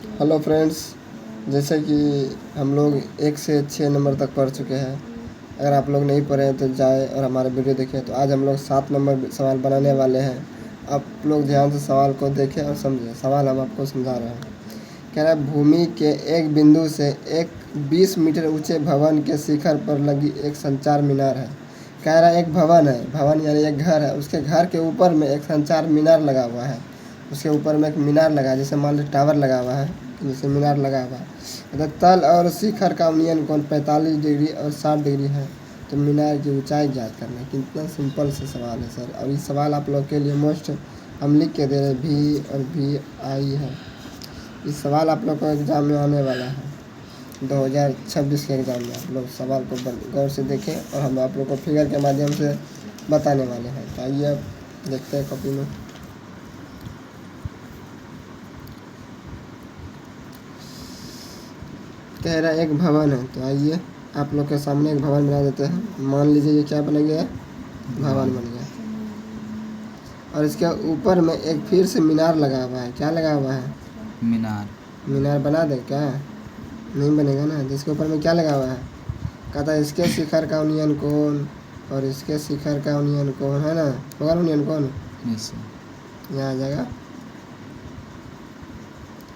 Hello friends, जैसे कि हम लोग 1 से 6 नंबर तक पढ़ चुके हैं। अगर आप लोग नहीं पढ़े हैं तो जाए और हमारा वीडियो देखें। तो आज हम लोग 7 नंबर सवाल बनाने वाले हैं। आप लोग ध्यान से सवाल को देखें और समझें। सवाल हम आपको समझा रहे हैं। कह रहा है, भूमि के एक बिंदु से एक 20 मीटर ऊंचे भवन के शिखर पर लगी एक संचार मीनार है। कह रहा है, एक भवन है, भवन यानी एक घर है, उसके घर के ऊपर में एक संचार मीनार लगा हुआ है। उसके ऊपर में एक मीनार लगा है, जैसे मान लो टावर लगा हुआ है, जैसे मीनार लगा हुआ है। अगर तल और शिखर का उन्नयन कोण 45 डिग्री और 60 डिग्री है तो मीनार की ऊंचाई ज्ञात करना है। कितना सिंपल से सवाल है सर। और ये सवाल आप लोग के लिए मोस्ट हम लिख के दे रहे भी और भी आई है। इस सवाल आप लोग को एग्ज़ाम में आने वाला है 2026 के एग्ज़ाम में। आप लोग सवाल को गौर से देखें और हम आप लोग को फिगर के माध्यम से बताने वाले हैं। तो आइए अब देखते हैं कॉपी में। कह रहा एक भवन है, तो आइए आप लोग के सामने एक भवन बना देते हैं। मान लीजिए ये क्या बन गया, भवन बन गया। और इसके ऊपर में एक फिर से मीनार लगा हुआ है। क्या लगा हुआ है? मीनार बना दे क्या? नहीं बनेगा ना। जिसके ऊपर में क्या लगा हुआ है? कहता है इसके शिखर का उन्नयन कोण और इसके शिखर का उन्नयन कोण है ना, होगा उन्नयन कोण यहाँ आ जाएगा।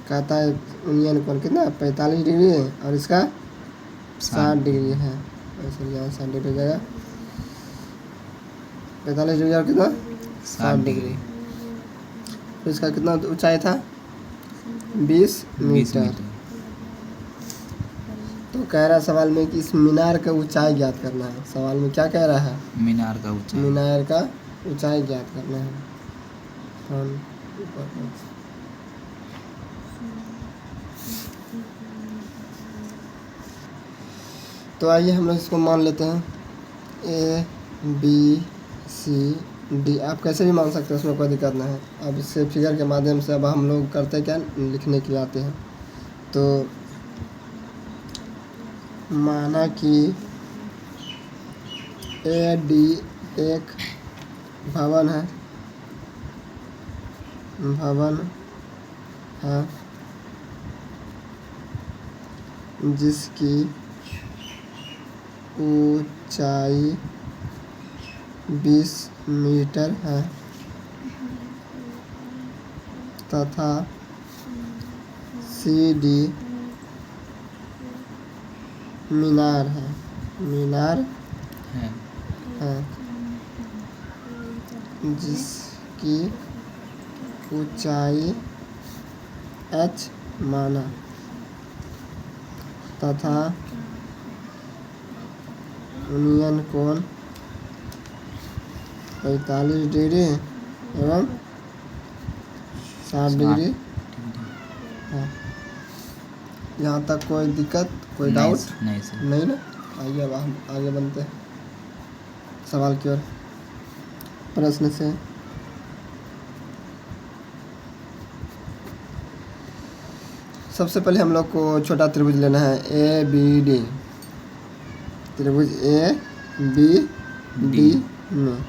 कहता है उन्नयन कोण कितना 45 डिग्री है और इसका 60 डिग्री है। ऐसे यहाँ 60 डिग्री हो जाएगा। 45 डिग्री और कितना 60 डिग्री। तो इसका कितना ऊंचाई था 20 मीटर। तो कह रहा सवाल में कि इस मीनार का ऊंचाई ज्ञात करना है। सवाल में क्या कह रहा है? मीनार का ऊंचाई ज्ञात करना है। तो आइए हम लोग इसको मान लेते हैं ABCD। आप कैसे भी मान सकते हैं, उसमें कोई दिक्कत नहीं है। अब इससे फिगर के माध्यम से अब हम लोग करते क्या, लिखने के लिए आते हैं। तो माना कि AD एक भवन है, जिसकी ऊंचाई 20 मीटर है तथा CD मीनार है जिसकी ऊंचाई h माना तथा उन्नयन कोण 45 डिग्री एवं 60 डिग्री है। यहाँ तक कोई दिक्कत, कोई डाउट नहीं ना। आइए अब हम आगे बढ़ते हैं सवाल की ओर। प्रश्न से सबसे पहले हम लोग को छोटा त्रिभुज लेना है ABD। त्रिभुज ABD में,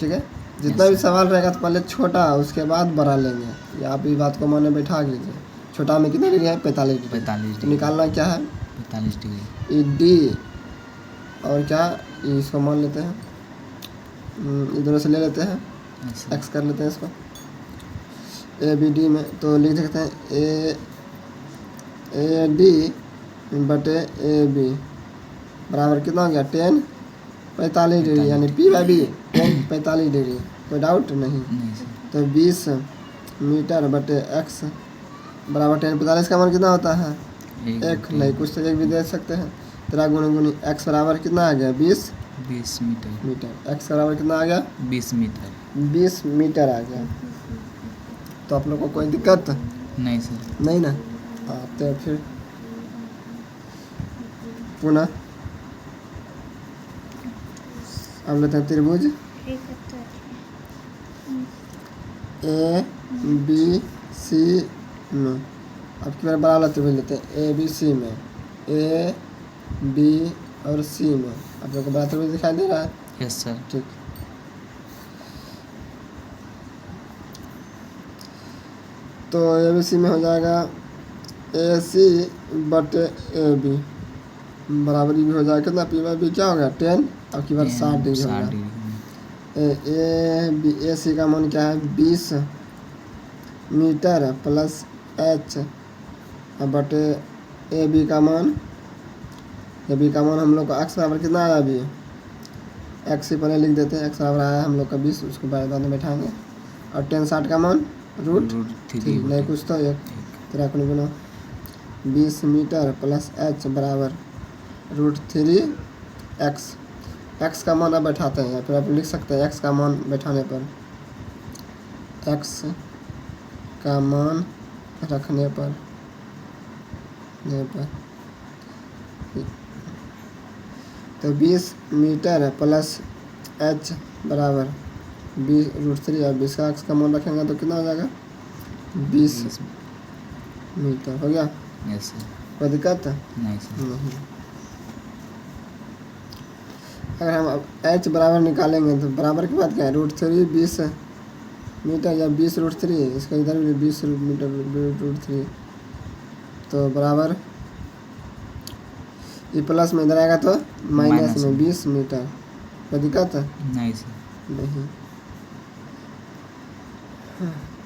ठीक है। जितना भी सवाल रहेगा तो पहले छोटा, उसके बाद बड़ा लेंगे। या आप इस बात को मन में बैठा लीजिए। छोटा में कितना डिग्री है 45 डिग्री। तो निकालना क्या है 45 डिग्री। ED और क्या, इसको मान लेते हैं, इधर से ले लेते हैं, एक्स कर लेते हैं इसको ABD में। तो लिख सकते हैं AD बटे AB बराबर कितना हो गया 10 45 डिग्री, यानी P/B 10 45 डिग्री। कोई डाउट नहीं। तो 20 मीटर बटे x बराबर 10 45 का मान कितना होता है 1 नहीं, कुछ तो 1 भी दे सकते हैं। 13 गुनी x बराबर कितना आ गया 20 मीटर। x बराबर कितना आ गया 20 मीटर आ गया। तो आप लोग को कोई दिक्कत नहीं सर, नहीं ना। आते हैं फिर पुनः अब लेते हैं त्रिभुज ABC में। अब की बार बड़ा वाला त्रिभुज लेते हैं ABC में, A B और C में। आप लोग को बड़ा त्रिभुज दिखाई दे रहा है? Yes sir. ठीक। तो ABC में हो जाएगा AC बटे AB बराबर भी हो जाएगा। कितना P बाई बी क्या हो गया 10 और की बार 60 डिग्री हो 60 गया। डिग्री। AC का मान क्या है 20 मीटर प्लस H बटे AB का मान हम लोग का x बराबर कितना आया अभी x ही पहले लिख देते हैं। x बराबर आया हम लोग का 20 उसको बाद में बैठाएंगे और 10 60 का मान √3 नहीं कुछ तो एक तेरा को बोलो 20 मीटर प्लस H बराबर √3 x का मान अब बैठाते हैं या फिर आप लिख सकते हैं x का मान बैठाने पर x का मान रखने पर तो 20 मीटर प्लस H बराबर 20 √3 और 20 का x का मान रखेंगे तो कितना हो जाएगा 20 मीटर हो गया। Yes sir. कोई दिक्कत नहीं सर। नहीं। अगर हम अब H बराबर निकालेंगे तो बराबर के बाद क्या है √3 20 मीटर या 20 √3 इसका इधर भी 20 मीटर √3 तो बराबर ये प्लस में इधर आएगा तो माइनस में 20 मीटर। कोई दिक्कत है नहीं सर। नहीं।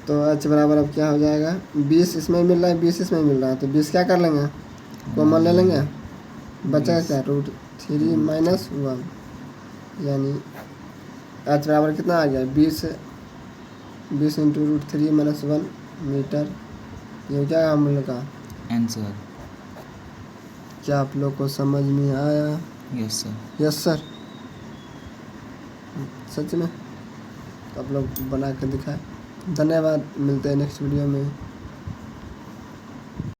तो H बराबर अब क्या हो जाएगा 20 इसमें मिल रहा है 20 इसमें मिल रहा है तो 20 क्या कर लेंगे कॉमन ले लेंगे बचा क्या √3 माइनस 1 यानी H बराबर कितना आ गया 20 इंटू √3 माइनस 1 मीटर। ये क्या हम लोग का आंसर। क्या आप लोग को समझ में आया? Yes sir. Yes sir. सच में तो आप लोग बना कर दिखाए। धन्यवाद। मिलते हैं नेक्स्ट वीडियो में।